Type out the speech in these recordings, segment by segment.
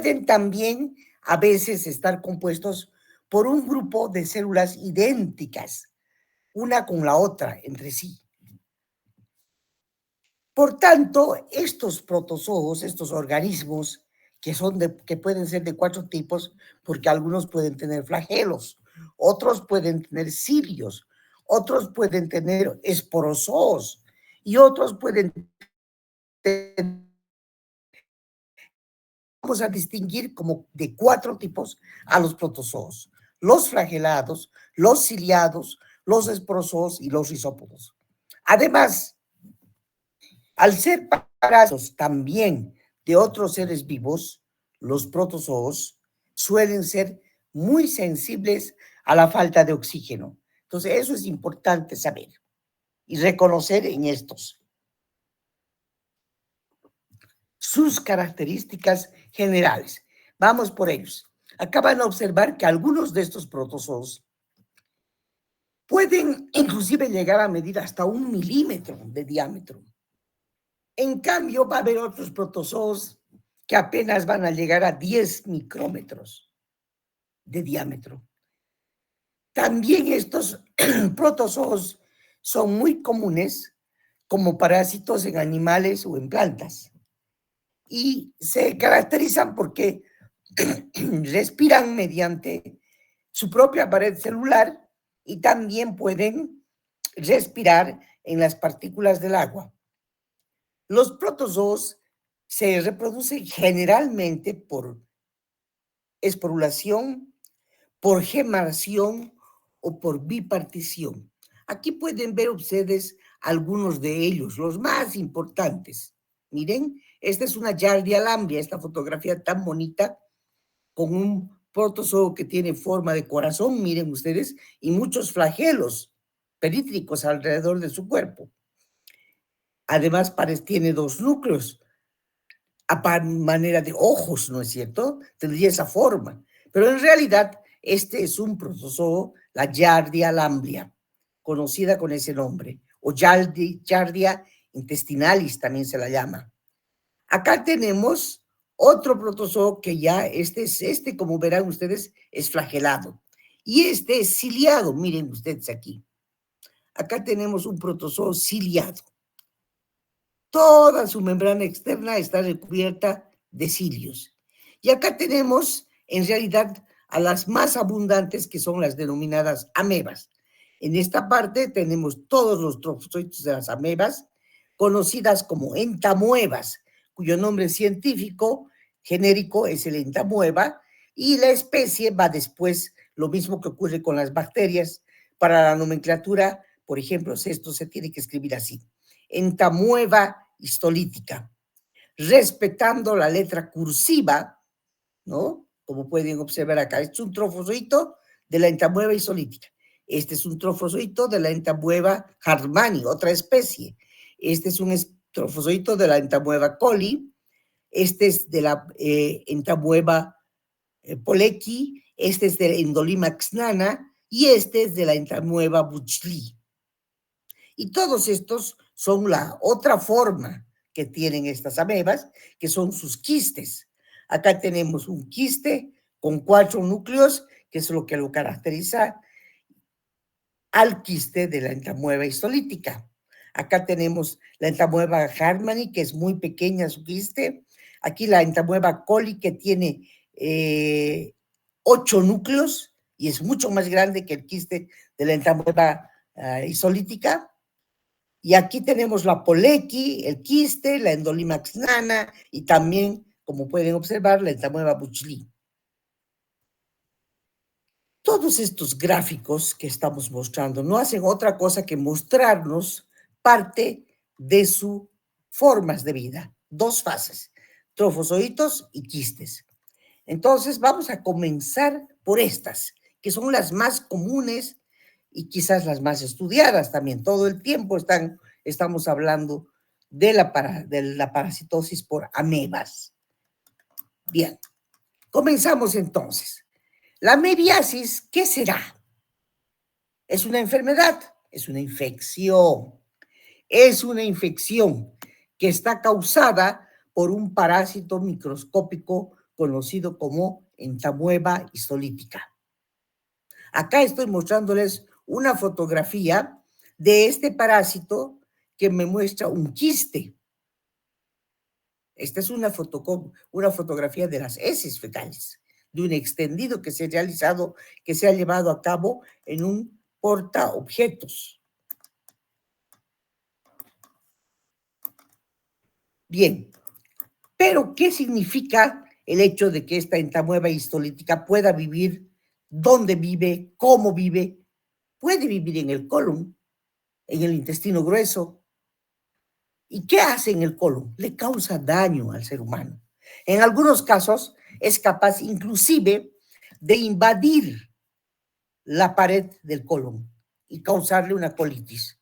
pueden también a veces estar compuestos por un grupo de células idénticas, una con la otra entre sí. Por tanto, estos protozoos, estos organismos que pueden ser de 4 tipos, porque algunos pueden tener flagelos, otros pueden tener cilios, otros pueden tener esporozoos y otros pueden tener, vamos a distinguir como de 4 tipos a los protozoos: los flagelados, los ciliados, los esporozoos y los rizópodos. Además, al ser parásitos también de otros seres vivos, los protozoos suelen ser muy sensibles a la falta de oxígeno. Entonces, eso es importante saber y reconocer en estos. Sus características generales. Vamos por ellos. Acaban de observar que algunos de estos protozoos pueden inclusive llegar a medir hasta 1 milímetro de diámetro. En cambio, va a haber otros protozoos que apenas van a llegar a 10 micrómetros de diámetro. También estos protozoos son muy comunes como parásitos en animales o en plantas y se caracterizan porque respiran mediante su propia pared celular y también pueden respirar en las partículas del agua. Los protozoos se reproducen generalmente por esporulación, por gemación o por bipartición. Aquí pueden ver ustedes algunos de ellos, los más importantes. Miren, esta es una Giardia lamblia, esta fotografía tan bonita, con un protozoo que tiene forma de corazón, miren ustedes, y muchos flagelos perítricos alrededor de su cuerpo. Además, tiene 2 núcleos, a manera de ojos, ¿no es cierto? Tendría esa forma. Pero en realidad, este es un protozoo, la Giardia lamblia, conocida con ese nombre, o Giardia intestinalis también se la llama. Acá tenemos otro protozoo que ya, como verán ustedes, es flagelado. Y este es ciliado, miren ustedes aquí. Acá tenemos un protozoo ciliado. Toda su membrana externa está recubierta de cilios. Y acá tenemos, en realidad, a las más abundantes, que son las denominadas amebas. En esta parte tenemos todos los trofozoitos de las amebas, conocidas como entamoebas, cuyo nombre científico genérico es el entamoeba, y la especie va después, lo mismo que ocurre con las bacterias. Para la nomenclatura, por ejemplo, esto se tiene que escribir así: entamoeba histolítica, respetando la letra cursiva, ¿no? Como pueden observar acá, este es un trofozoito de la entamoeba histolítica. Este es un trofozoito de la entamoeba hartmanni, otra especie. Este es un trofozoito de la entamoeba coli. Este es de la entamoeba polecki. Este es de la Endolimax nana. Y este es de la entamoeba buchli. Y todos estos son la otra forma que tienen estas amebas, que son sus quistes. Acá tenemos un quiste con 4 núcleos, que es lo que lo caracteriza al quiste de la entamoeba histolítica. Acá tenemos la entamoeba hartmanni, que es muy pequeña su quiste. Aquí la entamoeba coli, que tiene 8 núcleos y es mucho más grande que el quiste de la entamoeba histolítica. Y aquí tenemos la polecki, el quiste, la Endolimax nana y también, como pueden observar, la entamoeba buchli. Todos estos gráficos que estamos mostrando no hacen otra cosa que mostrarnos parte de sus formas de vida, 2 fases, trofozoitos y quistes. Entonces, vamos a comenzar por estas, que son las más comunes y quizás las más estudiadas también. Todo el tiempo estamos hablando de la parasitosis por amebas. Bien, comenzamos entonces. La amebiasis, ¿qué será? ¿Es una enfermedad? Es una infección. Es una infección que está causada por un parásito microscópico conocido como entamueba histolítica. Acá estoy mostrándoles una fotografía de este parásito que me muestra un quiste. Esta es una fotografía de las heces fecales, de un extendido que se ha realizado, que se ha llevado a cabo en un portaobjetos. Bien, pero ¿qué significa el hecho de que esta entamueba histolítica pueda vivir? ¿Dónde vive? ¿Cómo vive? Puede vivir en el colon, en el intestino grueso. ¿Y qué hace en el colon? Le causa daño al ser humano. En algunos casos es capaz inclusive de invadir la pared del colon y causarle una colitis.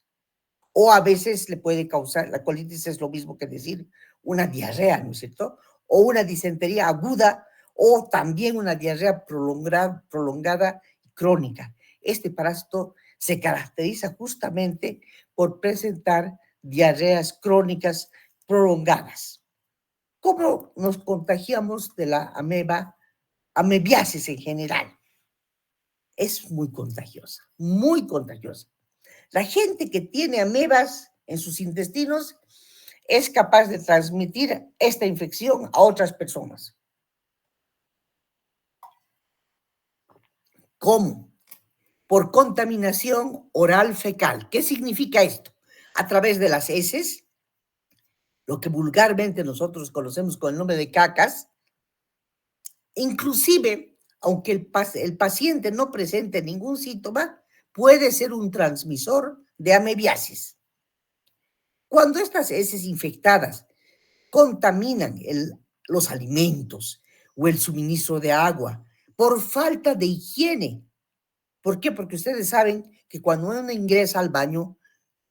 O a veces le puede causar, la colitis es lo mismo que decir una diarrea, ¿no es cierto? O una disentería aguda o también una diarrea prolongada y crónica. Este parásito se caracteriza justamente por presentar diarreas crónicas prolongadas. ¿Cómo nos contagiamos de la amebiasis en general? Es muy contagiosa, muy contagiosa. La gente que tiene amebas en sus intestinos es capaz de transmitir esta infección a otras personas. ¿Cómo? Por contaminación oral fecal. ¿Qué significa esto? A través de las heces, lo que vulgarmente nosotros conocemos con el nombre de cacas, inclusive, aunque el paciente no presente ningún síntoma, puede ser un transmisor de amebiasis. Cuando estas heces infectadas contaminan los alimentos o el suministro de agua por falta de higiene. ¿Por qué? Porque ustedes saben que cuando uno ingresa al baño,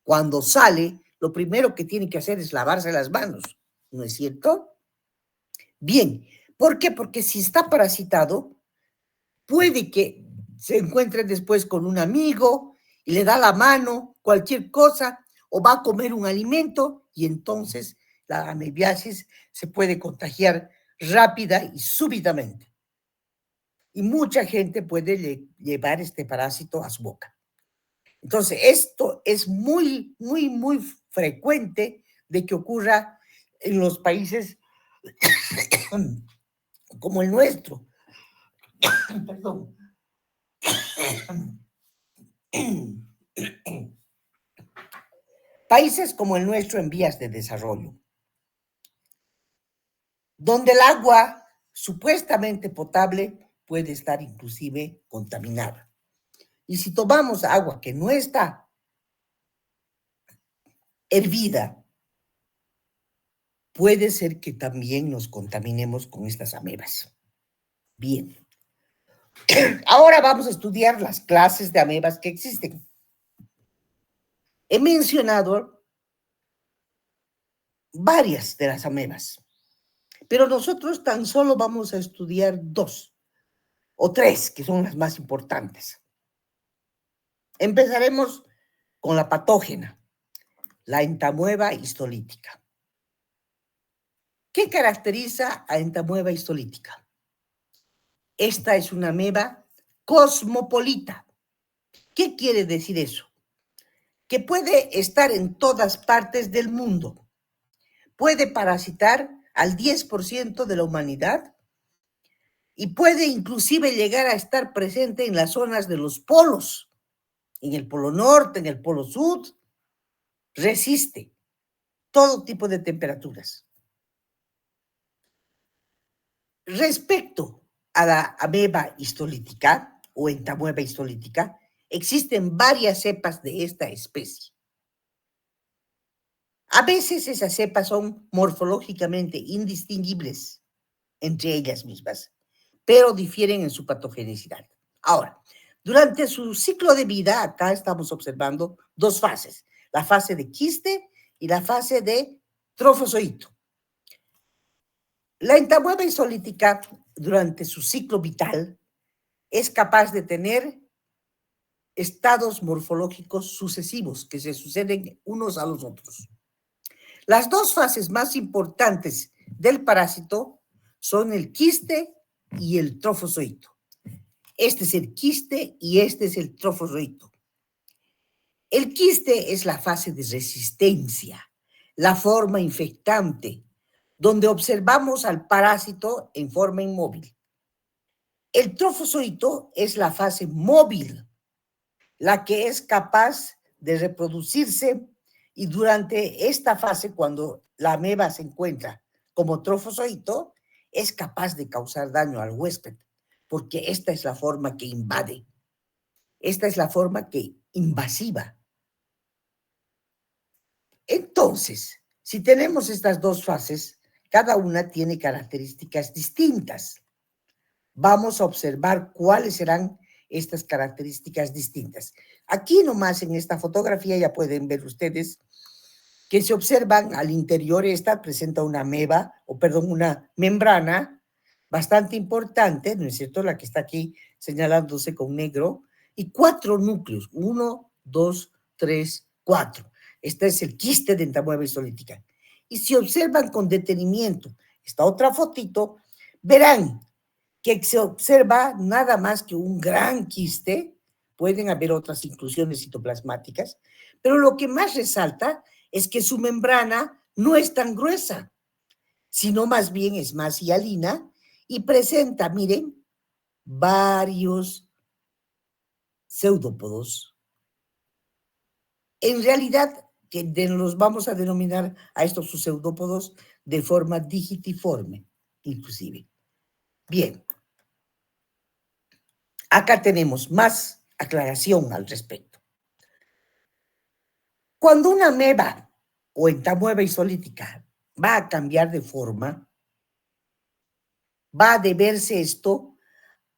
cuando sale, lo primero que tiene que hacer es lavarse las manos, ¿no es cierto? Bien, ¿por qué? Porque si está parasitado, puede que se encuentre después con un amigo y le da la mano, cualquier cosa, o va a comer un alimento y entonces la amebiasis se puede contagiar rápida y súbitamente. Y mucha gente puede llevar este parásito a su boca. Entonces, esto es muy, muy, muy frecuente de que ocurra en los países como el nuestro. Perdón. Países como el nuestro en vías de desarrollo, donde el agua supuestamente potable puede estar inclusive contaminada. Y si tomamos agua que no está hervida, puede ser que también nos contaminemos con estas amebas. Bien. Ahora vamos a estudiar las clases de amebas que existen. He mencionado varias de las amebas, pero nosotros tan solo vamos a estudiar 2 o 3, que son las más importantes. Empezaremos con la patógena, la entamueba histolítica. ¿Qué caracteriza a entamueba histolítica? Esta es una ameba cosmopolita. ¿Qué quiere decir eso? Que puede estar en todas partes del mundo. Puede parasitar al 10% de la humanidad y puede inclusive llegar a estar presente en las zonas de los polos, en el polo norte, en el polo sur. Resiste todo tipo de temperaturas. Respecto a la ameba histolítica o entamueba histolítica, existen varias cepas de esta especie. A veces esas cepas son morfológicamente indistinguibles entre ellas mismas, pero difieren en su patogenicidad. Ahora, durante su ciclo de vida, acá estamos observando 2 fases, la fase de quiste y la fase de trofozoito. La entamueba histolítica, durante su ciclo vital, es capaz de tener estados morfológicos sucesivos que se suceden unos a los otros. Las 2 fases más importantes del parásito son el quiste y el trofozoito. Este es el quiste y este es el trofozoito. El quiste es la fase de resistencia, la forma infectante, donde observamos al parásito en forma inmóvil. El trofozoito es la fase móvil, la que es capaz de reproducirse, y durante esta fase, cuando la ameba se encuentra como trofozoito, es capaz de causar daño al huésped, porque esta es la forma que invade, esta es la forma que invasiva. Entonces, si tenemos estas dos fases, cada una tiene características distintas. Vamos a observar cuáles serán estas características distintas. Aquí nomás en esta fotografía ya pueden ver ustedes que se observan al interior. Esta presenta una ameba, una membrana bastante importante, ¿no es cierto? La que está aquí señalándose con negro, y 4 núcleos, 1, 2, 3, 4. Este es el quiste de entamueba histolítica. Y si observan con detenimiento esta otra fotito, verán que se observa nada más que un gran quiste. Pueden haber otras inclusiones citoplasmáticas, pero lo que más resalta es que su membrana no es tan gruesa, sino más bien es más hialina y presenta, miren, varios pseudópodos. En realidad, que los vamos a denominar a estos pseudópodos de forma digitiforme, inclusive. Bien. Acá tenemos más aclaración al respecto. Cuando una ameba o entamueba histolítica va a cambiar de forma, va a deberse esto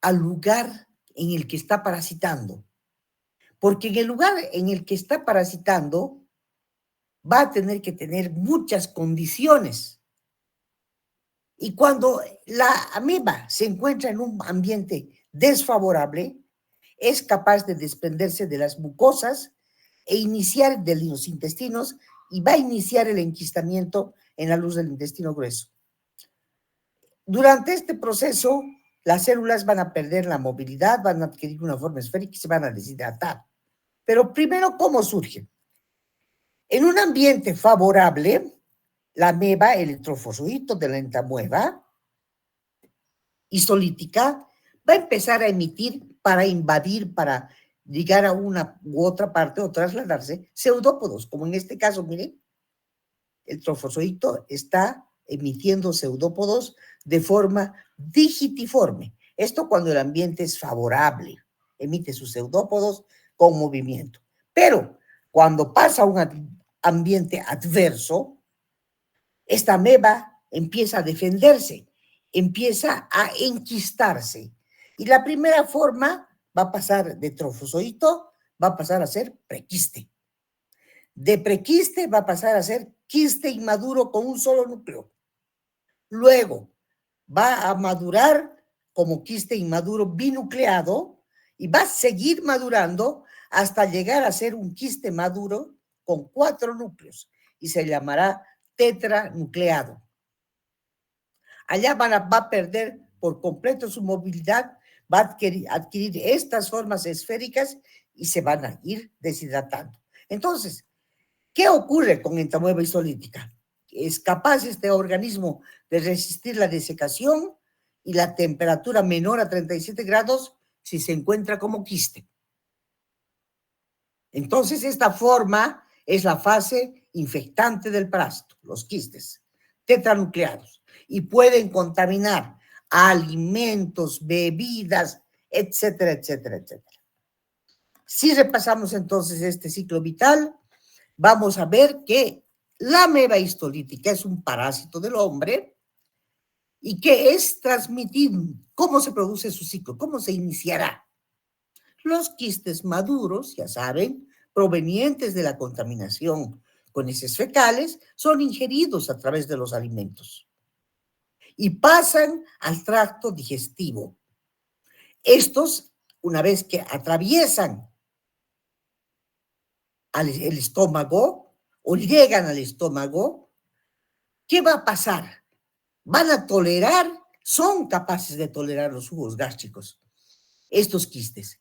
al lugar en el que está parasitando. Porque en el lugar en el que está parasitando va a tener que tener muchas condiciones. Y cuando la ameba se encuentra en un ambiente desfavorable, es capaz de desprenderse de las mucosas e iniciar de los intestinos, y va a iniciar el enquistamiento en la luz del intestino grueso. Durante este proceso, las células van a perder la movilidad, van a adquirir una forma esférica y se van a deshidratar. Pero primero, ¿cómo surge? En un ambiente favorable, la ameba, el trofozoito de la entamueba histolítica, va a empezar a emitir para invadir, para llegar a una u otra parte o trasladarse, pseudópodos, como en este caso, miren, el trofozoito está emitiendo pseudópodos de forma digitiforme. Esto cuando el ambiente es favorable, emite sus pseudópodos con movimiento. Pero cuando pasa a un ambiente adverso, esta ameba empieza a defenderse, empieza a enquistarse. Y la primera forma va a pasar de trofozoito, va a pasar a ser prequiste. De prequiste va a pasar a ser quiste inmaduro con un solo núcleo. Luego va a madurar como quiste inmaduro binucleado y va a seguir madurando hasta llegar a ser un quiste maduro con 4 núcleos y se llamará tetranucleado. Allá va a perder por completo su movilidad, va a adquirir estas formas esféricas y se van a ir deshidratando. Entonces, ¿qué ocurre con entamueba histolítica? Es capaz este organismo de resistir la desecación y la temperatura menor a 37 grados si se encuentra como quiste. Entonces, esta forma es la fase infectante del parásito, los quistes tetranucleados, y pueden contaminar alimentos, bebidas, etcétera, etcétera, etcétera. Si repasamos entonces este ciclo vital, vamos a ver que la ameba histolítica es un parásito del hombre y que es transmitido. ¿Cómo se produce su ciclo? ¿Cómo se iniciará? Los quistes maduros, ya saben, provenientes de la contaminación con heces fecales, son ingeridos a través de los alimentos y pasan al tracto digestivo. Estos, una vez que atraviesan el estómago o llegan al estómago, ¿qué va a pasar? Van a tolerar son capaces de tolerar los jugos gástricos, estos quistes.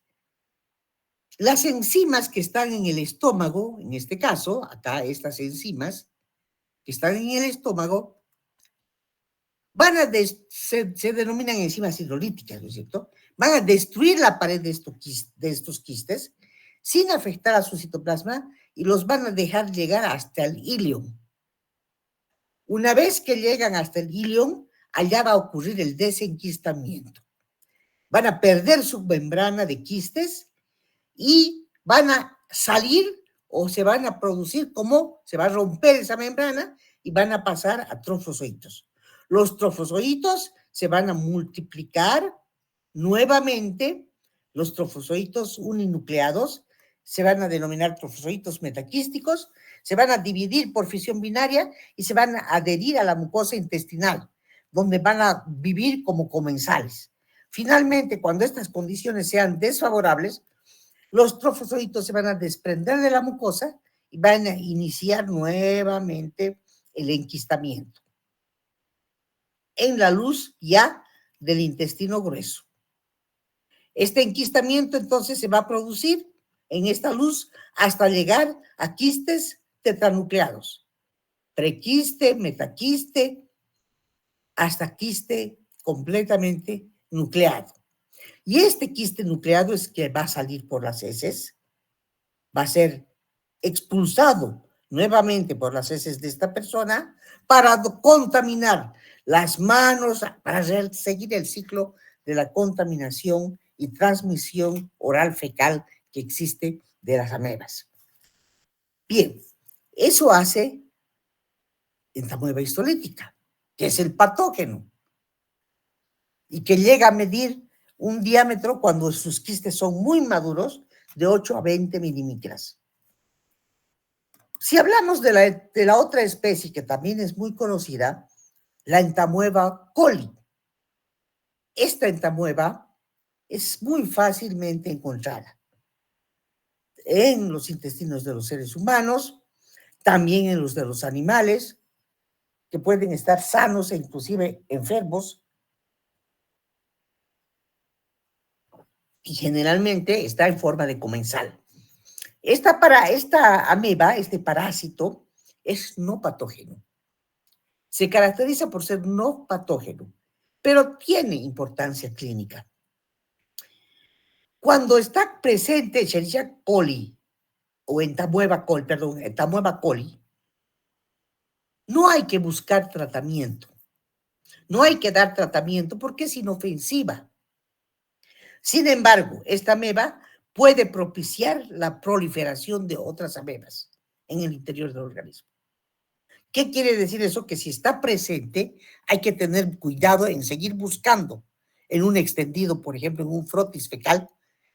Las enzimas que están en el estómago, en este caso, acá estas enzimas que están en el estómago, se denominan enzimas hidrolíticas, ¿no es cierto? Van a destruir la pared de estos quistes sin afectar a su citoplasma y los van a dejar llegar hasta el ilion. Una vez que llegan hasta el ilion, allá va a ocurrir el desenquistamiento. Van a perder su membrana de quistes y van a salir o se van a producir como se va a romper esa membrana y van a pasar a trofozoitos. Los trofozoitos se van a multiplicar nuevamente. Los trofozoitos uninucleados se van a denominar trofozoitos metaquísticos, se van a dividir por fisión binaria y se van a adherir a la mucosa intestinal, donde van a vivir como comensales. Finalmente, cuando estas condiciones sean desfavorables, los trofozoitos se van a desprender de la mucosa y van a iniciar nuevamente el enquistamiento en la luz ya del intestino grueso. Este enquistamiento entonces se va a producir en esta luz hasta llegar a quistes tetranucleados, prequiste, metaquiste, hasta quiste completamente nucleado. Y este quiste nucleado es que va a salir por las heces, va a ser expulsado nuevamente por las heces de esta persona para contaminar las manos, para seguir el ciclo de la contaminación y transmisión oral fecal que existe de las amebas. Bien, eso hace entamoeba histolítica, que es el patógeno, y que llega a medir un diámetro cuando sus quistes son muy maduros de 8 a 20 milímetros. Si hablamos de la otra especie que también es muy conocida, la entamoeba coli. Esta entamoeba es muy fácilmente encontrada en los intestinos de los seres humanos, también en los de los animales, que pueden estar sanos e inclusive enfermos, y generalmente está en forma de comensal. Esta ameba, este parásito, es no patógeno. Se caracteriza por ser no patógeno, pero tiene importancia clínica. Cuando está presente Escherichia coli o entamoeba coli, no hay que buscar tratamiento. No hay que dar tratamiento porque es inofensiva. Sin embargo, esta ameba puede propiciar la proliferación de otras amebas en el interior del organismo. ¿Qué quiere decir eso? Que si está presente, hay que tener cuidado en seguir buscando en un extendido, por ejemplo, en un frotis fecal.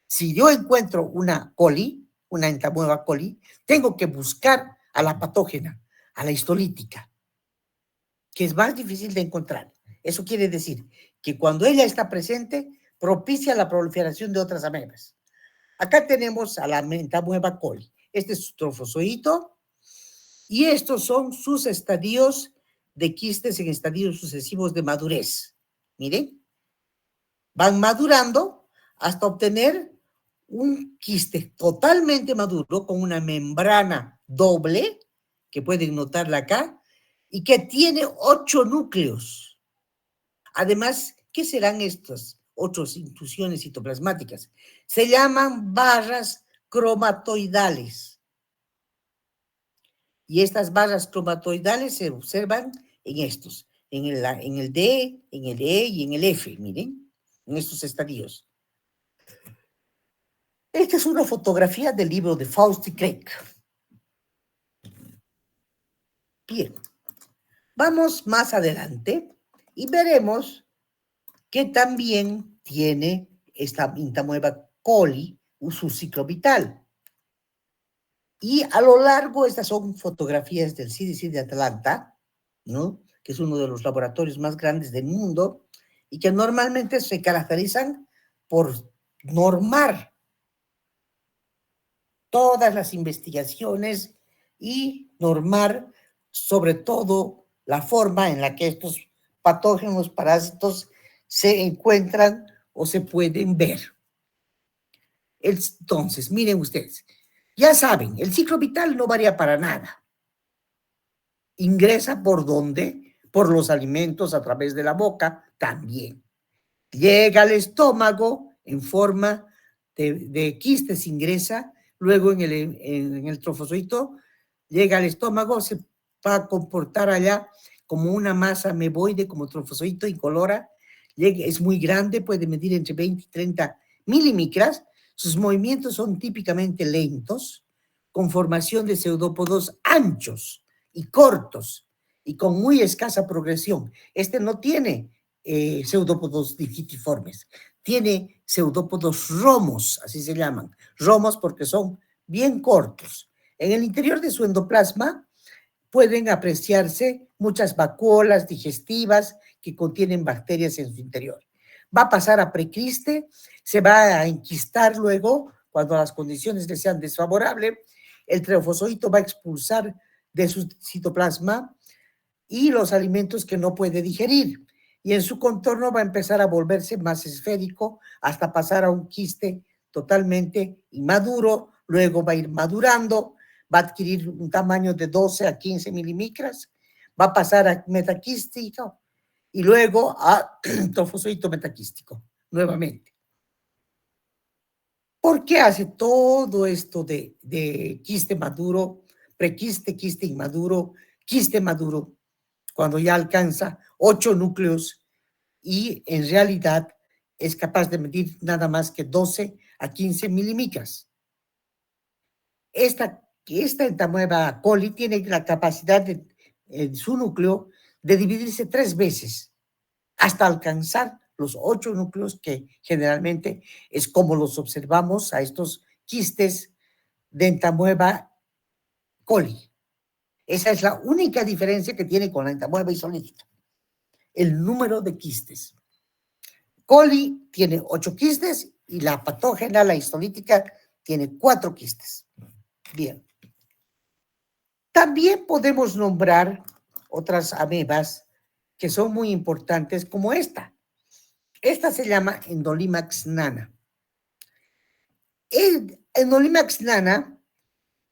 Si yo encuentro una coli, una entamoeba coli, tengo que buscar a la patógena, a la histolítica, que es más difícil de encontrar. Eso quiere decir que cuando ella está presente, propicia la proliferación de otras amebas. Acá tenemos a la entamoeba coli. Este es su trofozoito y estos son sus estadios de quistes en estadios sucesivos de madurez. Miren, van madurando hasta obtener un quiste totalmente maduro con una membrana doble, que pueden notarla acá, y que tiene 8 núcleos. Además, ¿qué serán estas 8 intrusiones citoplasmáticas? Se llaman barras cromatoidales. Y estas barras cromatoidales se observan en estos, en el D, en el E y en el F, miren, en estos estadios. Esta es una fotografía del libro de Faust y Craig. Bien, vamos más adelante y veremos que también tiene esta entamoeba coli su ciclo vital. Y a lo largo, estas son fotografías del CDC de Atlanta, ¿no? Que es uno de los laboratorios más grandes del mundo y que normalmente se caracterizan por normar todas las investigaciones y normar sobre todo la forma en la que estos patógenos, parásitos se encuentran o se pueden ver. Entonces, miren ustedes, ya saben, el ciclo vital no varía para nada. Ingresa por dónde? Por los alimentos a través de la boca también. Llega al estómago en forma de quistes, ingresa, luego en el trofozoito, llega al estómago, se va a comportar allá como una masa ameboide, como trofozoito incolora, es muy grande, puede medir entre 20 y 30 milimicras, sus movimientos son típicamente lentos, con formación de pseudópodos anchos y cortos, y con muy escasa progresión. Este no tiene pseudópodos digitiformes, tiene pseudópodos romos, así se llaman, romos porque son bien cortos. En el interior de su endoplasma pueden apreciarse muchas vacuolas digestivas que contienen bacterias en su interior. Va a pasar a prequiste, se va a enquistar luego, cuando las condiciones le sean desfavorables, el trefozoito va a expulsar de su citoplasma y los alimentos que no puede digerir. Y en su contorno va a empezar a volverse más esférico hasta pasar a un quiste totalmente inmaduro, luego va a ir madurando, va a adquirir un tamaño de 12 a 15 milimicras, va a pasar a metaquístico y luego a trofozoito metaquístico, nuevamente. ¿Por qué hace todo esto de quiste maduro, prequiste, quiste inmaduro, quiste maduro? Cuando ya alcanza 8 núcleos y en realidad es capaz de medir nada más que 12 a 15 milimicras. Esta entamoeba coli tiene la capacidad en su núcleo de dividirse 3 veces hasta alcanzar los 8 núcleos que generalmente es como los observamos a estos quistes de entamoeba coli. Esa es la única diferencia que tiene con la entamoeba isolítica, el número de quistes. Coli tiene 8 quistes y la patógena, la histolítica, tiene 4 quistes. Bien. También podemos nombrar otras amebas que son muy importantes como esta. Esta se llama Endolimax nana. El Endolimax nana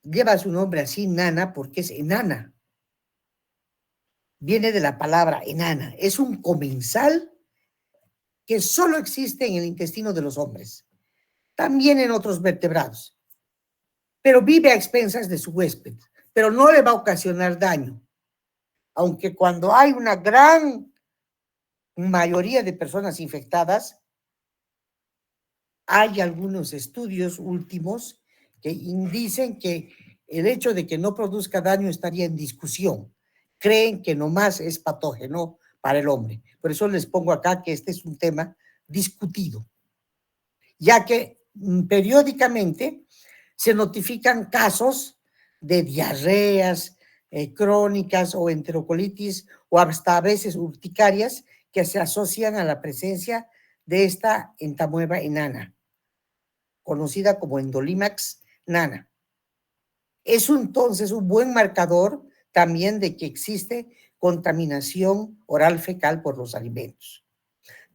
lleva su nombre así, nana, porque es enana. Viene de la palabra enana. Es un comensal que solo existe en el intestino de los hombres, también en otros vertebrados, pero vive a expensas de su huésped, pero no le va a ocasionar daño, aunque cuando hay una gran mayoría de personas infectadas, hay algunos estudios últimos que dicen que el hecho de que no produzca daño estaría en discusión. Creen que nomás es patógeno para el hombre. Por eso les pongo acá que este es un tema discutido, ya que periódicamente se notifican casos de diarreas crónicas o enterocolitis o hasta a veces urticarias que se asocian a la presencia de esta entamoeba enana, conocida como Endolimax nana. Es entonces un buen marcador también de que existe contaminación oral fecal por los alimentos,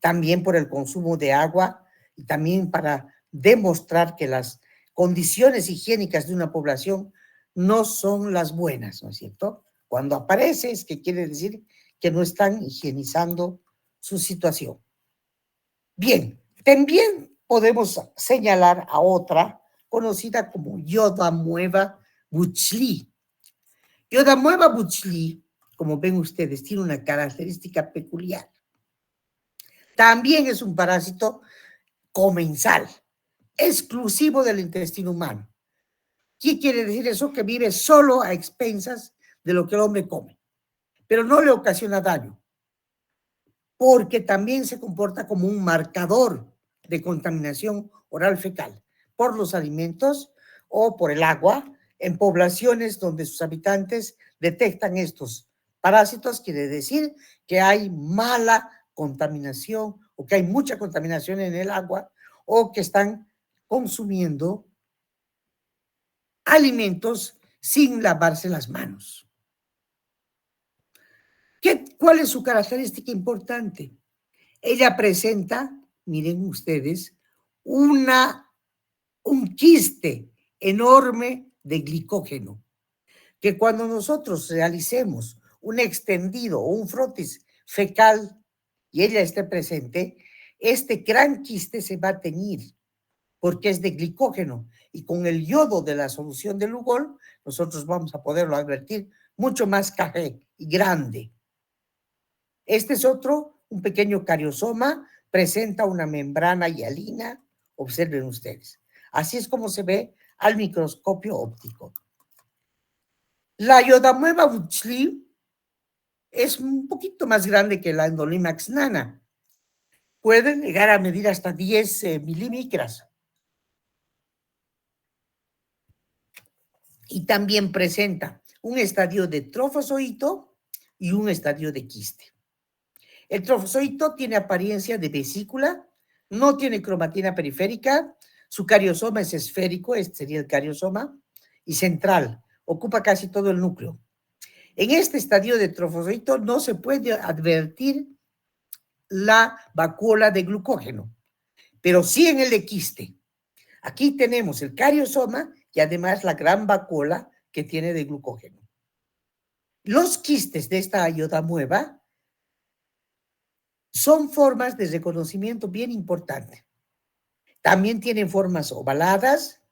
también por el consumo de agua y también para demostrar que las condiciones higiénicas de una población no son las buenas, ¿no es cierto? Cuando aparece es que quiere decir que no están higienizando su situación. Bien, también podemos señalar a otra conocida como Yodamueva buchli. Yodamueva buchli, como ven ustedes, tiene una característica peculiar. También es un parásito comensal, exclusivo del intestino humano. ¿Qué quiere decir eso? Que vive solo a expensas de lo que el hombre come, pero no le ocasiona daño, porque también se comporta como un marcador de contaminación oral fecal por los alimentos o por el agua en poblaciones donde sus habitantes detectan estos parásitos. Quiere decir que hay mala contaminación o que hay mucha contaminación en el agua o que están consumiendo alimentos sin lavarse las manos. ¿Cuál es su característica importante? Ella presenta, miren ustedes, un quiste enorme de glicógeno, que cuando nosotros realicemos un extendido o un frotis fecal y ella esté presente, este gran quiste se va a teñir porque es de glicógeno y con el yodo de la solución de Lugol nosotros vamos a poderlo advertir mucho más café y grande. Este es otro, un pequeño cariosoma, presenta una membrana hialina, observen ustedes. Así es como se ve al microscopio óptico. La Iodamueva buchli es un poquito más grande que la Endolimax nana. Pueden llegar a medir hasta 10 milímetros. Y también presenta un estadio de trofozoito y un estadio de quiste. El trofozoito tiene apariencia de vesícula, no tiene cromatina periférica, su cariosoma es esférico, este sería el cariosoma, y central, ocupa casi todo el núcleo. En este estadio de trofozoito no se puede advertir la vacuola de glucógeno, pero sí en el de quiste. Aquí tenemos el cariosoma y además la gran vacuola que tiene de glucógeno. Los quistes de esta iodamueva son formas de reconocimiento bien importantes. También tienen formas ovaladas,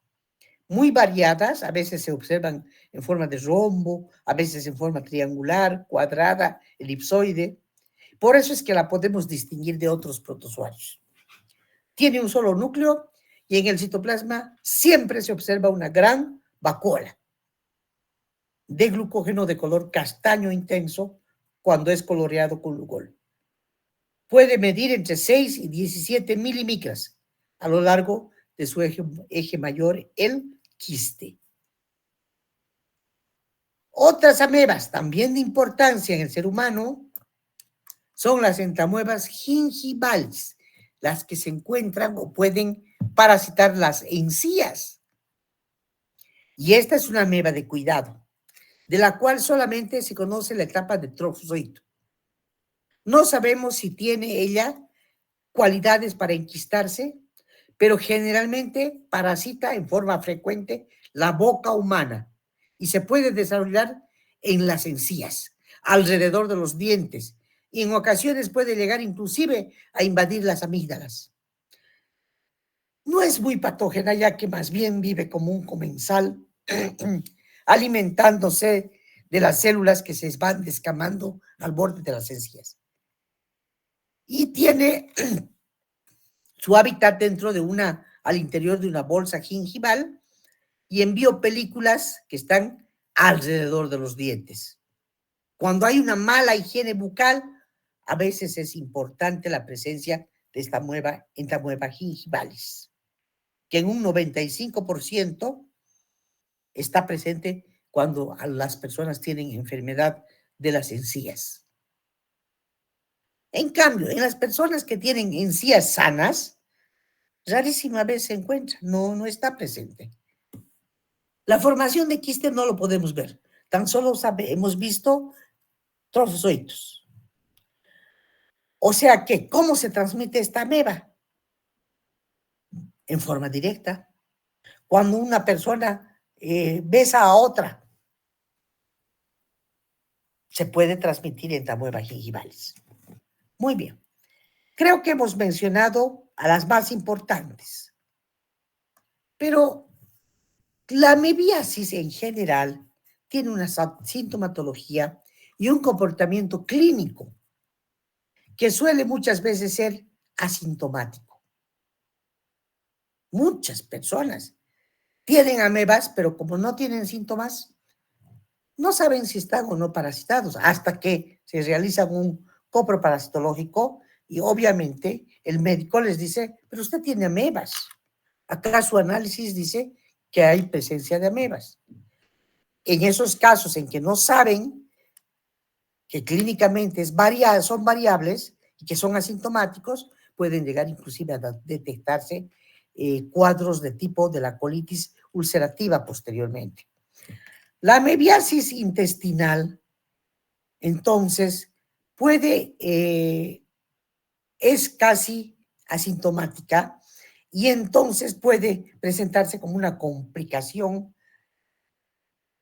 muy variadas, a veces se observan en forma de rombo, a veces en forma triangular, cuadrada, elipsoide. Por eso es que la podemos distinguir de otros protozoarios. Tiene un solo núcleo y en el citoplasma siempre se observa una gran vacuola de glucógeno de color castaño intenso cuando es coloreado con Lugol. Puede medir entre 6 y 17 milimicras a lo largo de su eje mayor, el quiste. Otras amebas también de importancia en el ser humano son las entamuebas gingivales, las que se encuentran o pueden parasitar las encías. Y esta es una ameba de cuidado, de la cual solamente se conoce la etapa de trofozoito. No sabemos si tiene ella cualidades para enquistarse, pero generalmente parasita en forma frecuente la boca humana y se puede desarrollar en las encías, alrededor de los dientes, y en ocasiones puede llegar inclusive a invadir las amígdalas. No es muy patógena, ya que más bien vive como un comensal, alimentándose de las células que se van descamando al borde de las encías. Y tiene su hábitat dentro de al interior de una bolsa gingival y envió películas que están alrededor de los dientes. Cuando hay una mala higiene bucal, a veces es importante la presencia de esta entamueba gingivalis, que en un 95% está presente cuando las personas tienen enfermedad de las encías. En cambio, en las personas que tienen encías sanas, rarísima vez se encuentra, no está presente. La formación de quiste no lo podemos ver, tan solo hemos visto trofozoitos. O sea que, ¿cómo se transmite esta ameba? En forma directa. Cuando una persona besa a otra, se puede transmitir entamueba gingivalis. Muy bien. Creo que hemos mencionado a las más importantes. Pero la amebiasis en general tiene una sintomatología y un comportamiento clínico que suele muchas veces ser asintomático. Muchas personas tienen amebas, pero como no tienen síntomas, no saben si están o no parasitados hasta que se realiza un coproparasitológico y obviamente el médico les dice, pero usted tiene amebas. Acá su análisis dice que hay presencia de amebas. En esos casos en que no saben que clínicamente son variables y que son asintomáticos, pueden llegar inclusive a detectarse cuadros de tipo de la colitis ulcerativa posteriormente. La amebiasis intestinal, entonces, puede es casi asintomática y entonces puede presentarse como una complicación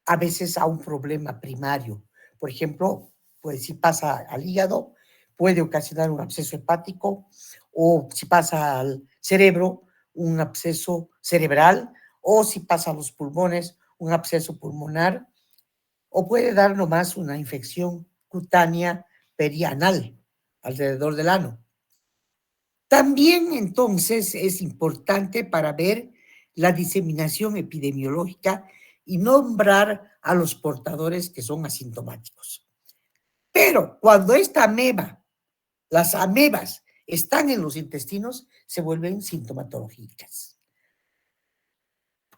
a veces a un problema primario. Por ejemplo, pues si pasa al hígado, puede ocasionar un absceso hepático, o si pasa al cerebro, un absceso cerebral, o si pasa a los pulmones, un absceso pulmonar, o puede dar nomás una infección cutánea perianal alrededor del ano. También entonces es importante para ver la diseminación epidemiológica y nombrar a los portadores que son asintomáticos. Pero cuando esta ameba, las amebas, están en los intestinos, se vuelven sintomatológicas.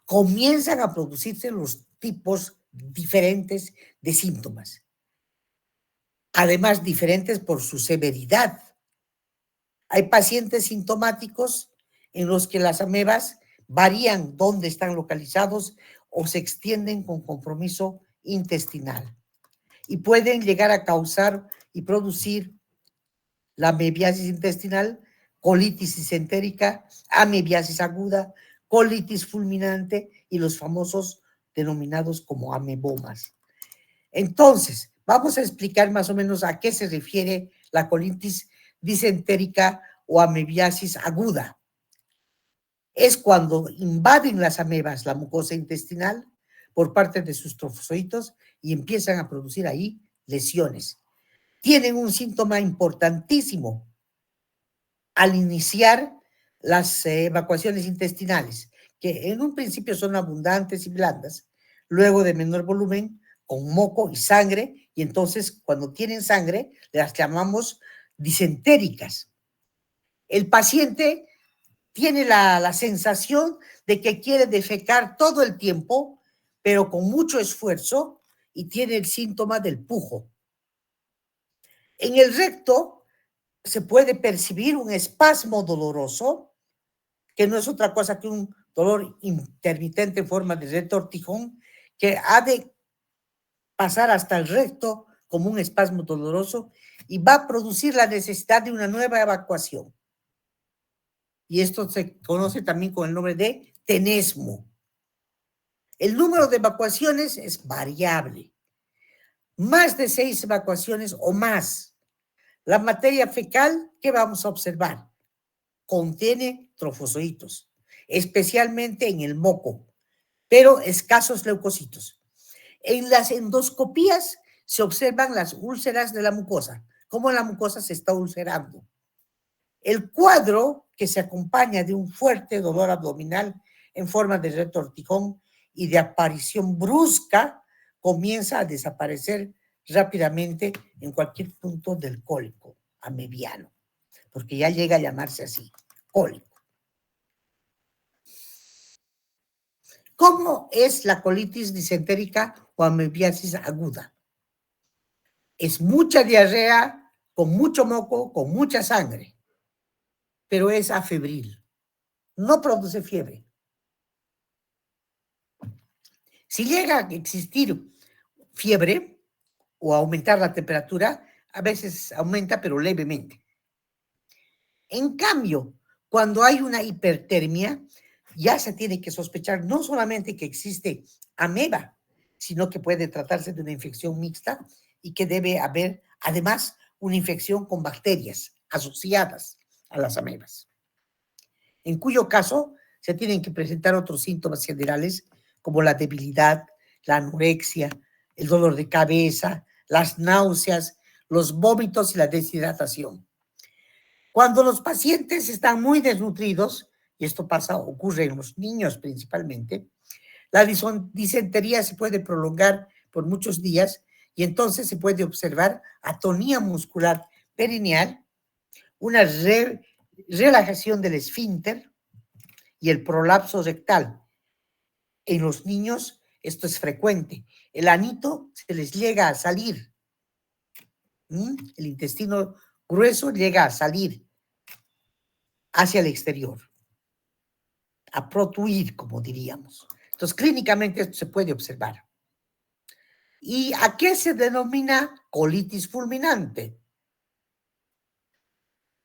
Comienzan a producirse los tipos diferentes de síntomas, además diferentes por su severidad. Hay pacientes sintomáticos en los que las amebas varían dónde están localizados o se extienden con compromiso intestinal y pueden llegar a causar y producir la amebiasis intestinal, colitis disentérica, amebiasis aguda, colitis fulminante y los famosos denominados como amebomas. Entonces, vamos a explicar más o menos a qué se refiere la colitis disentérica o amebiasis aguda. Es cuando invaden las amebas la mucosa intestinal por parte de sus trofozoitos y empiezan a producir ahí lesiones. Tienen un síntoma importantísimo al iniciar las evacuaciones intestinales, que en un principio son abundantes y blandas, luego de menor volumen, con moco y sangre, y entonces cuando tienen sangre las llamamos disentéricas. El paciente tiene la sensación de que quiere defecar todo el tiempo, pero con mucho esfuerzo, y tiene el síntoma del pujo. En el recto se puede percibir un espasmo doloroso, que no es otra cosa que un dolor intermitente en forma de retortijón, que ha de pasar hasta el recto como un espasmo doloroso y va a producir la necesidad de una nueva evacuación. Y esto se conoce también con el nombre de tenesmo. El número de evacuaciones es variable. Más de 6 evacuaciones o más. La materia fecal, ¿qué vamos a observar? Contiene trofozoitos, especialmente en el moco, pero escasos leucocitos. En las endoscopías se observan las úlceras de la mucosa, cómo la mucosa se está ulcerando. El cuadro que se acompaña de un fuerte dolor abdominal en forma de retortijón y de aparición brusca comienza a desaparecer rápidamente en cualquier punto del cólico amebiano, porque ya llega a llamarse así, cólico. ¿Cómo es la colitis disentérica o amebiasis aguda? Es mucha diarrea, con mucho moco, con mucha sangre, pero es afebril, no produce fiebre. Si llega a existir fiebre o aumentar la temperatura, a veces aumenta, pero levemente. En cambio, cuando hay una hipertermia, ya se tiene que sospechar no solamente que existe ameba, sino que puede tratarse de una infección mixta y que debe haber, además, una infección con bacterias asociadas a las amebas, en cuyo caso se tienen que presentar otros síntomas generales como la debilidad, la anorexia, el dolor de cabeza, las náuseas, los vómitos y la deshidratación. Cuando los pacientes están muy desnutridos, y esto ocurre en los niños principalmente, la disentería se puede prolongar por muchos días y entonces se puede observar atonía muscular perineal, una relajación del esfínter y el prolapso rectal. En los niños esto es frecuente. El anito se les llega a salir. El intestino grueso llega a salir hacia el exterior, a protuir, como diríamos. Entonces, clínicamente esto se puede observar. ¿Y a qué se denomina colitis fulminante?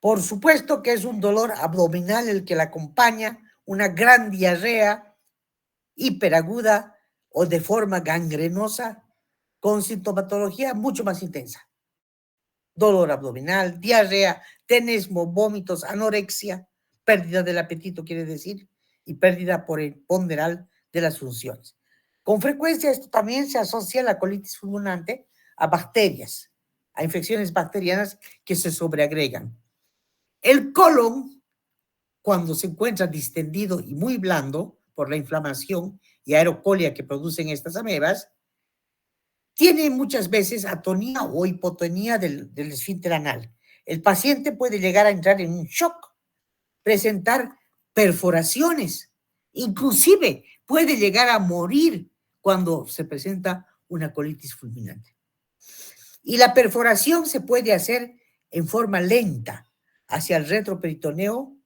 Por supuesto que es un dolor abdominal el que la acompaña, una gran diarrea hiperaguda o de forma gangrenosa con sintomatología mucho más intensa. Dolor abdominal, diarrea, tenesmo, vómitos, anorexia, pérdida del apetito, quiere decir, y pérdida por el ponderal de las funciones. Con frecuencia esto también se asocia a la colitis fulminante a bacterias, a infecciones bacterianas que se sobreagregan. El colon, cuando se encuentra distendido y muy blando por la inflamación y aerocolia que producen estas amebas, tiene muchas veces atonía o hipotonía del esfínter anal. El paciente puede llegar a entrar en un shock, presentar perforaciones, inclusive puede llegar a morir cuando se presenta una colitis fulminante. Y la perforación se puede hacer en forma lenta hacia el retroperitoneo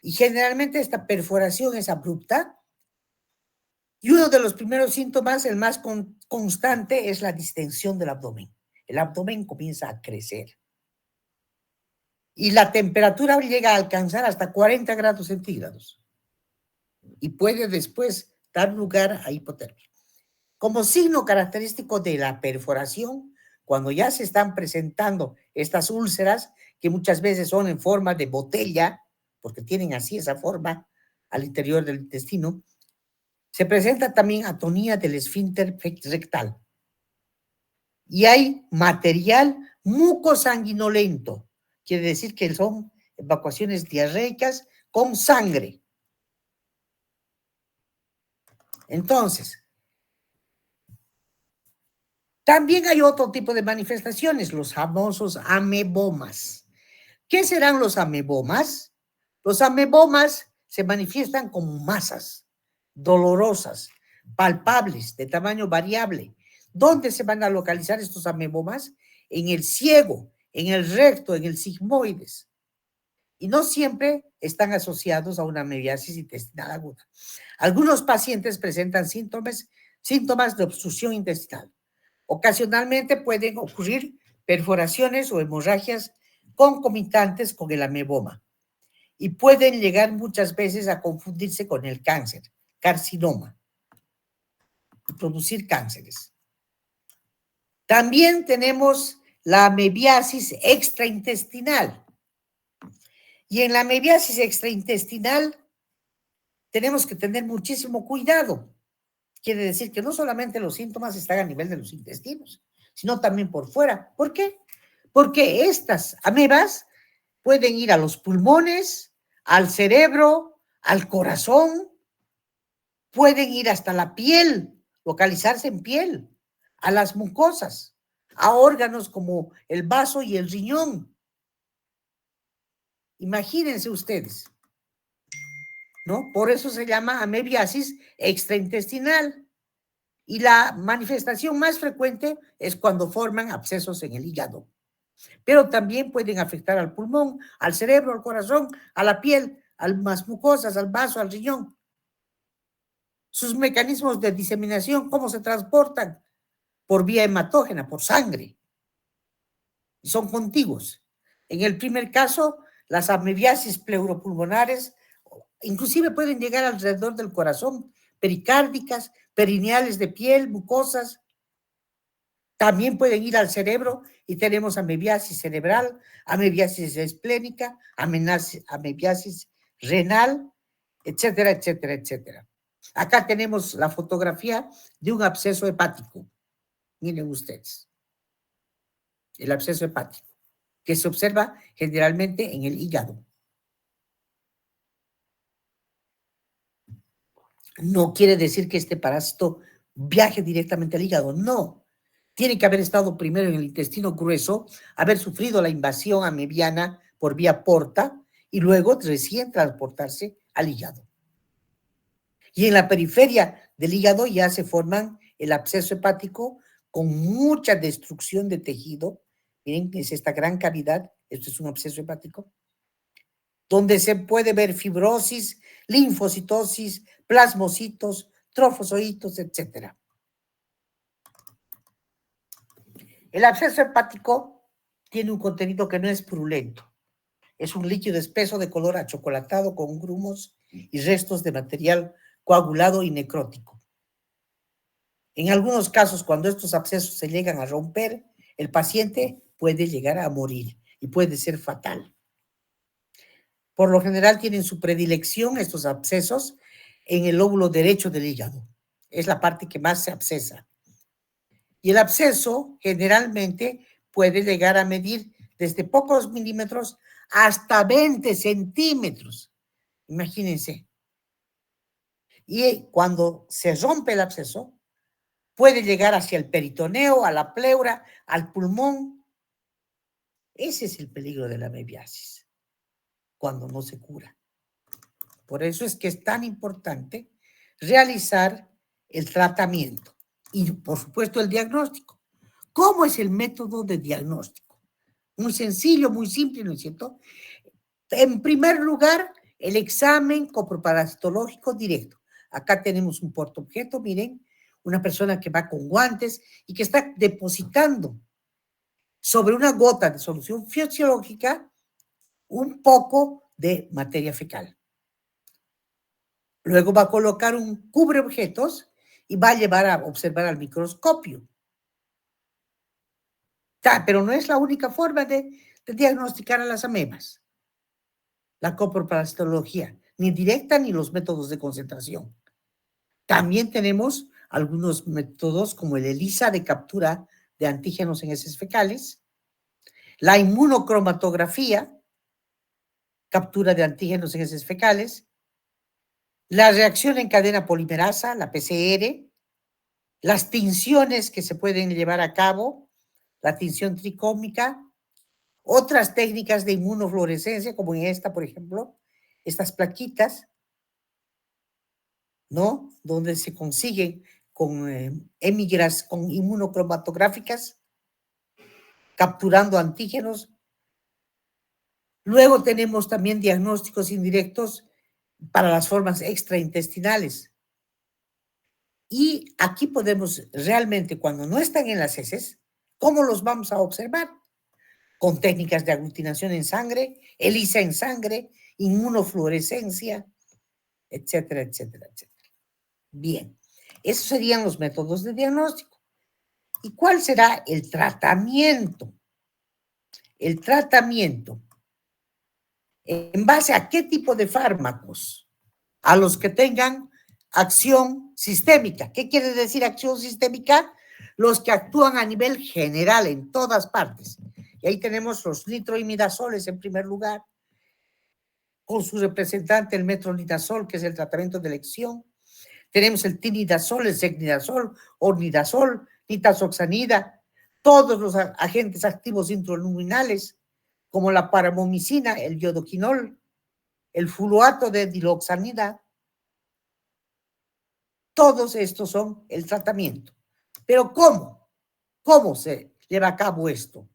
y generalmente esta perforación es abrupta. Y uno de los primeros síntomas, el más constante, es la distensión del abdomen. El abdomen comienza a crecer. Y la temperatura llega a alcanzar hasta 40 grados centígrados. Y puede después dar lugar a hipotermia. Como signo característico de la perforación, cuando ya se están presentando estas úlceras, que muchas veces son en forma de botella, porque tienen así esa forma al interior del intestino, se presenta también atonía del esfínter rectal. Y hay material mucosanguinolento, quiere decir que son evacuaciones diarreicas con sangre. Entonces, también hay otro tipo de manifestaciones, los famosos amebomas. ¿Qué serán los amebomas? Los amebomas se manifiestan como masas dolorosas, palpables, de tamaño variable. ¿Dónde se van a localizar estos amebomas? En el ciego, en el recto, en el sigmoides. Y no siempre están asociados a una amebiasis intestinal aguda. Algunos pacientes presentan síntomas de obstrucción intestinal. Ocasionalmente pueden ocurrir perforaciones o hemorragias concomitantes con el ameboma y pueden llegar muchas veces a confundirse con el cáncer, carcinoma, y producir cánceres. También tenemos la amebiasis extraintestinal. Y en la amebiasis extraintestinal tenemos que tener muchísimo cuidado. Quiere decir que no solamente los síntomas están a nivel de los intestinos, sino también por fuera. ¿Por qué? Porque estas amebas pueden ir a los pulmones, al cerebro, al corazón, pueden ir hasta la piel, localizarse en piel, a las mucosas, a órganos como el vaso y el riñón. Imagínense ustedes, ¿no? Por eso se llama amebiasis extraintestinal. Y la manifestación más frecuente es cuando forman abscesos en el hígado. Pero también pueden afectar al pulmón, al cerebro, al corazón, a la piel, a las mucosas, al vaso, al riñón. Sus mecanismos de diseminación, cómo se transportan por vía hematógena, por sangre. Y son contiguos. En el primer caso, las amebiasis pleuropulmonares inclusive pueden llegar alrededor del corazón, pericárdicas, perineales de piel, mucosas. También pueden ir al cerebro y tenemos amebiasis cerebral, amebiasis esplénica, amebiasis renal, etcétera, etcétera, etcétera. Acá tenemos la fotografía de un absceso hepático. Miren ustedes, el absceso hepático, que se observa generalmente en el hígado. No quiere decir que este parásito viaje directamente al hígado, no. Tiene que haber estado primero en el intestino grueso, haber sufrido la invasión amebiana por vía porta y luego recién transportarse al hígado. Y en la periferia del hígado ya se forman el absceso hepático con mucha destrucción de tejido. Miren, es esta gran cavidad, esto es un absceso hepático, donde se puede ver fibrosis, linfocitosis, plasmocitos, trofosocitos, etc. El absceso hepático tiene un contenido que no es purulento. Es un líquido espeso de color achocolatado con grumos y restos de material coagulado y necrótico. En algunos casos, cuando estos abscesos se llegan a romper, el paciente puede llegar a morir y puede ser fatal. Por lo general tienen su predilección estos abscesos en el lóbulo derecho del hígado. Es la parte que más se abscesa. Y el absceso generalmente puede llegar a medir desde pocos milímetros hasta 20 centímetros. Imagínense. Y cuando se rompe el absceso, puede llegar hacia el peritoneo, a la pleura, al pulmón. Ese es el peligro de la mebiasis, cuando no se cura. Por eso es que es tan importante realizar el tratamiento y, por supuesto, el diagnóstico. ¿Cómo es el método de diagnóstico? Muy sencillo, muy simple, ¿no es cierto? En primer lugar, el examen coproparasitológico directo. Acá tenemos un portaobjeto, miren, una persona que va con guantes y que está depositando sobre una gota de solución fisiológica un poco de materia fecal. Luego va a colocar un cubreobjetos y va a llevar a observar al microscopio. Pero no es la única forma de diagnosticar a las amebas, la coproparasitología, ni directa ni los métodos de concentración. También tenemos algunos métodos como el ELISA de captura de antígenos en heces fecales, la inmunocromatografía, captura de antígenos en heces fecales, la reacción en cadena polimerasa, la PCR, las tinciones que se pueden llevar a cabo, la tinción tricómica, otras técnicas de inmunofluorescencia, como en esta, por ejemplo, estas plaquitas, ¿no? Donde se consiguen con hemigras, con inmunocromatográficas, capturando antígenos. Luego tenemos también diagnósticos indirectos para las formas extraintestinales. Y aquí podemos realmente, cuando no están en las heces, ¿cómo los vamos a observar? Con técnicas de aglutinación en sangre, ELISA en sangre, inmunofluorescencia, etcétera, etcétera, etcétera. Bien, esos serían los métodos de diagnóstico. ¿Y cuál será el tratamiento? El tratamiento, ¿en base a qué tipo de fármacos? A los que tengan acción sistémica. ¿Qué quiere decir acción sistémica? Los que actúan a nivel general en todas partes. Y ahí tenemos los nitroimidazoles en primer lugar, con su representante el metronidazol, que es el tratamiento de elección. Tenemos el tinidazol, el secnidazol, ornidazol, nitazoxanida, todos los agentes activos intraluminales, como la paramomicina, el iodoquinol, el fluato de diloxanida. Todos estos son el tratamiento. Pero ¿cómo? ¿Cómo se lleva a cabo esto?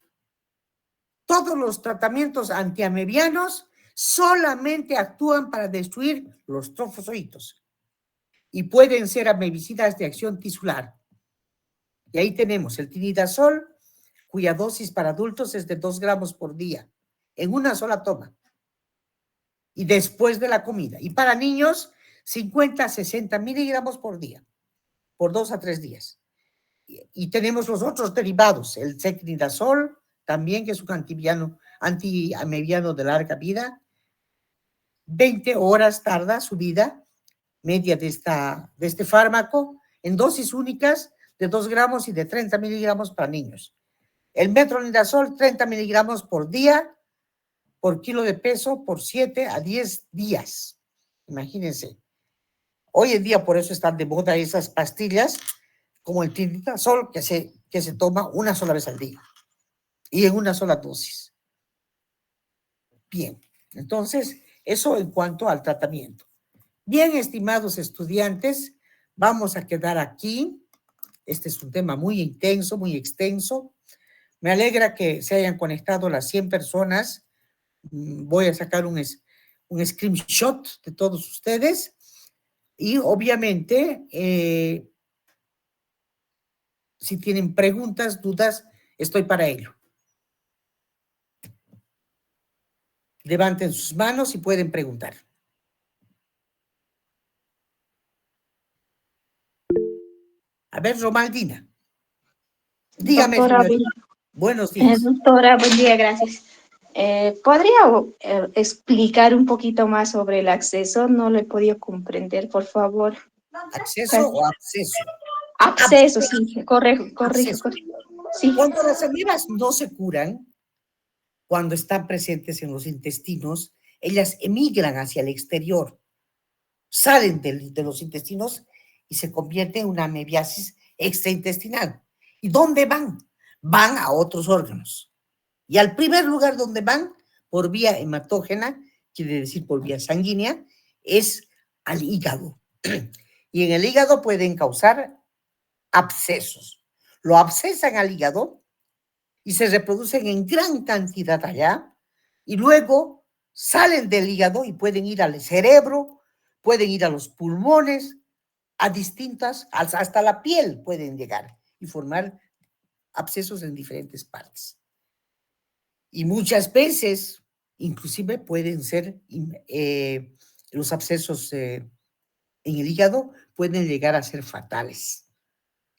Todos los tratamientos antiamebianos solamente actúan para destruir los trofosocitos y pueden ser amebicidas de acción tisular. Y ahí tenemos el tinidazol, cuya dosis para adultos es de 2 gramos por día, en una sola toma, y después de la comida. Y para niños, 50 a 60 miligramos por día, por 2 a 3 días. Y tenemos los otros derivados, el secnidazol, también, que es un antiamebiano de larga vida. 20 horas tarda su vida media de este fármaco, en dosis únicas de 2 gramos y de 30 miligramos para niños. El metronidazol, 30 miligramos por día, por kilo de peso, por 7 a 10 días. Imagínense. Hoy en día por eso están de moda esas pastillas como el tinidazol que se toma una sola vez al día y en una sola dosis. Bien, entonces eso en cuanto al tratamiento. Bien, estimados estudiantes, vamos a quedar aquí. Este es un tema muy intenso, muy extenso. Me alegra que se hayan conectado las 100 personas. Voy a sacar un screenshot de todos ustedes y obviamente si tienen preguntas, dudas, estoy para ello. Levanten sus manos y pueden preguntar. A ver, Romaldina. Dígame, Doctora, señorita. Buenos días. doctora, buen día, gracias. ¿Podría explicar un poquito más sobre el acceso? No lo he podido comprender, por favor. ¿Acceso Gracias. o absceso? Acceso, sí, correcto, correcto, Absceso. correcto. Sí. Cuando las amebas no se curan, cuando están presentes en los intestinos, ellas emigran hacia el exterior, salen de los intestinos y se convierte en una amebiasis extraintestinal. ¿Y dónde van? Van a otros órganos. Y al primer lugar donde van, por vía hematógena, quiere decir por vía sanguínea, es al hígado. Y en el hígado pueden causar abscesos. Lo abscesan al hígado y se reproducen en gran cantidad allá, y luego salen del hígado y pueden ir al cerebro, pueden ir a los pulmones, a distintas, hasta la piel pueden llegar y formar abscesos en diferentes partes. Y muchas veces, inclusive pueden ser, los abscesos en el hígado pueden llegar a ser fatales.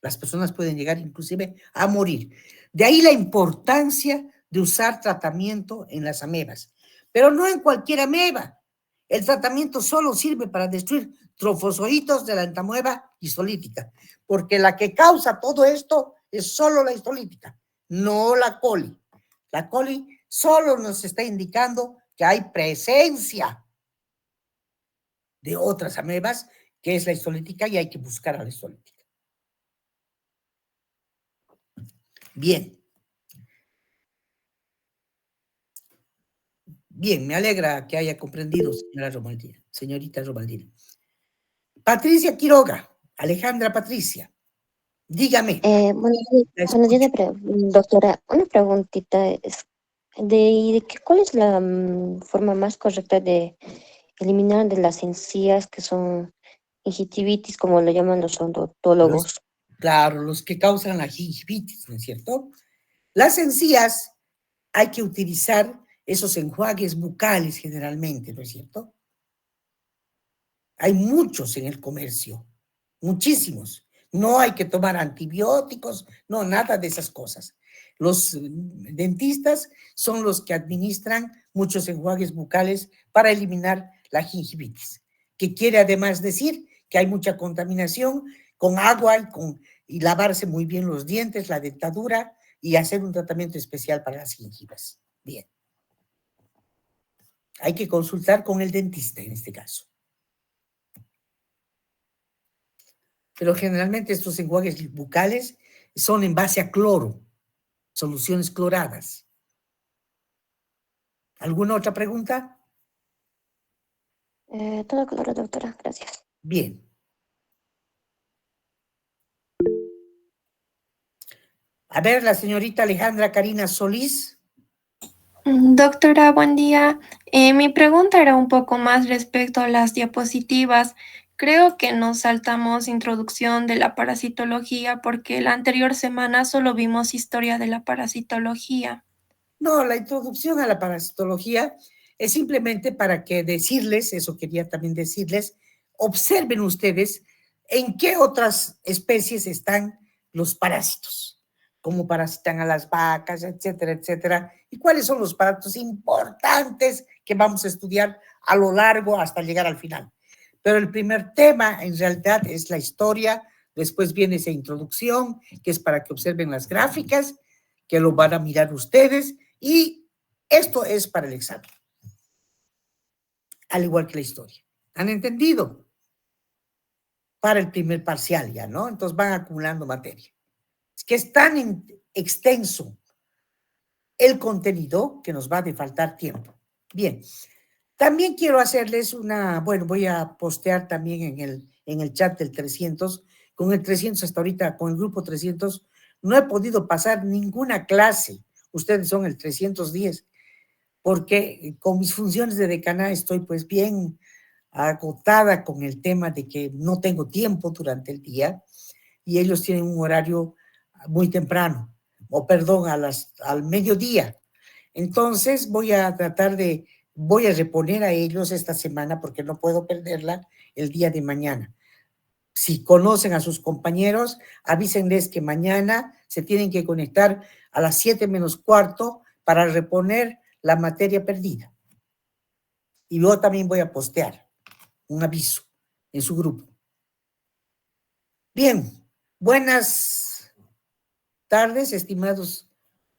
Las personas pueden llegar inclusive a morir. De ahí la importancia de usar tratamiento en las amebas, pero no en cualquier ameba. El tratamiento solo sirve para destruir trofozoitos de la entamoeba histolítica, porque la que causa todo esto es solo la histolítica, no la coli. La coli solo nos está indicando que hay presencia de otras amebas, que es la histolítica, y hay que buscar a la histolítica. Bien. Bien, me alegra que haya comprendido, señorita Romaldina. Patricia Quiroga, Alejandra Patricia, dígame, la Buenos días, escucho. doctora. Una preguntita es ¿cuál es la forma más correcta de eliminar de las encías que son gingivitis, como lo llaman los Los, odontólogos? claro, los que causan la gingivitis, ¿no es cierto? Las encías hay que utilizar esos enjuagues bucales generalmente, ¿no es cierto? Hay muchos en el comercio, muchísimos. No hay que tomar antibióticos, no, nada de esas cosas. Los dentistas son los que administran muchos enjuagues bucales para eliminar la gingivitis, que quiere además decir que hay mucha contaminación con agua y lavarse muy bien los dientes, la dentadura y hacer un tratamiento especial para las gingivas. Bien. Hay que consultar con el dentista en este caso. Pero generalmente estos enjuagues bucales son en base a cloro, soluciones cloradas. ¿Alguna otra pregunta? Todo claro, doctora. Gracias. Bien. A ver, la señorita Alejandra Karina Solís. Doctora, buen día. Mi pregunta era un poco más respecto a las diapositivas. Creo que nos saltamos introducción de la parasitología porque la anterior semana solo vimos historia de la parasitología. No, la introducción a la parasitología es simplemente para que decirles, eso quería también decirles, observen ustedes en qué otras especies están los parásitos, cómo parasitan a las vacas, etcétera, etcétera, y cuáles son los parásitos importantes que vamos a estudiar a lo largo hasta llegar al final. Pero el primer tema en realidad es la historia, después viene esa introducción, que es para que observen las gráficas, que lo van a mirar ustedes, y esto es para el examen, al igual que la historia. ¿Han entendido? Para el primer parcial ya, ¿no? Entonces van acumulando materia. Es que es tan extenso el contenido que nos va a faltar tiempo. Bien, también quiero hacerles bueno, voy a postear también en el chat del 300, con el 300 hasta ahorita, con el grupo 300, no he podido pasar ninguna clase. Ustedes son el 310, porque con mis funciones de decana estoy pues bien agotada con el tema de que no tengo tiempo durante el día y ellos tienen un horario muy temprano, o perdón, al mediodía. Entonces voy a tratar de voy a reponer a ellos esta semana porque no puedo perderla el día de mañana. Si conocen a sus compañeros, avísenles que mañana se tienen que conectar a las 7 menos cuarto para reponer la materia perdida. Y luego también voy a postear un aviso en su grupo. Bien, buenas tardes, estimados,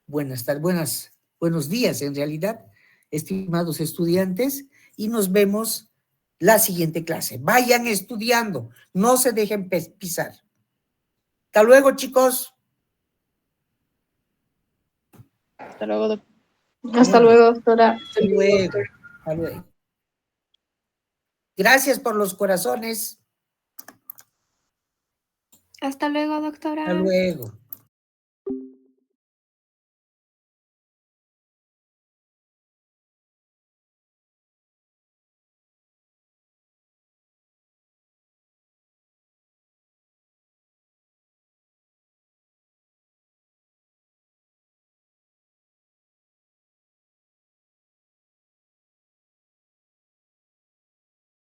buenos días en realidad, estimados estudiantes, y nos vemos la siguiente clase. Vayan estudiando, no se dejen pisar. Hasta luego, chicos. Hasta luego, doctor. Hasta luego, doctora. Hasta luego. Hasta luego. Gracias por los corazones. Hasta luego, doctora. Hasta luego.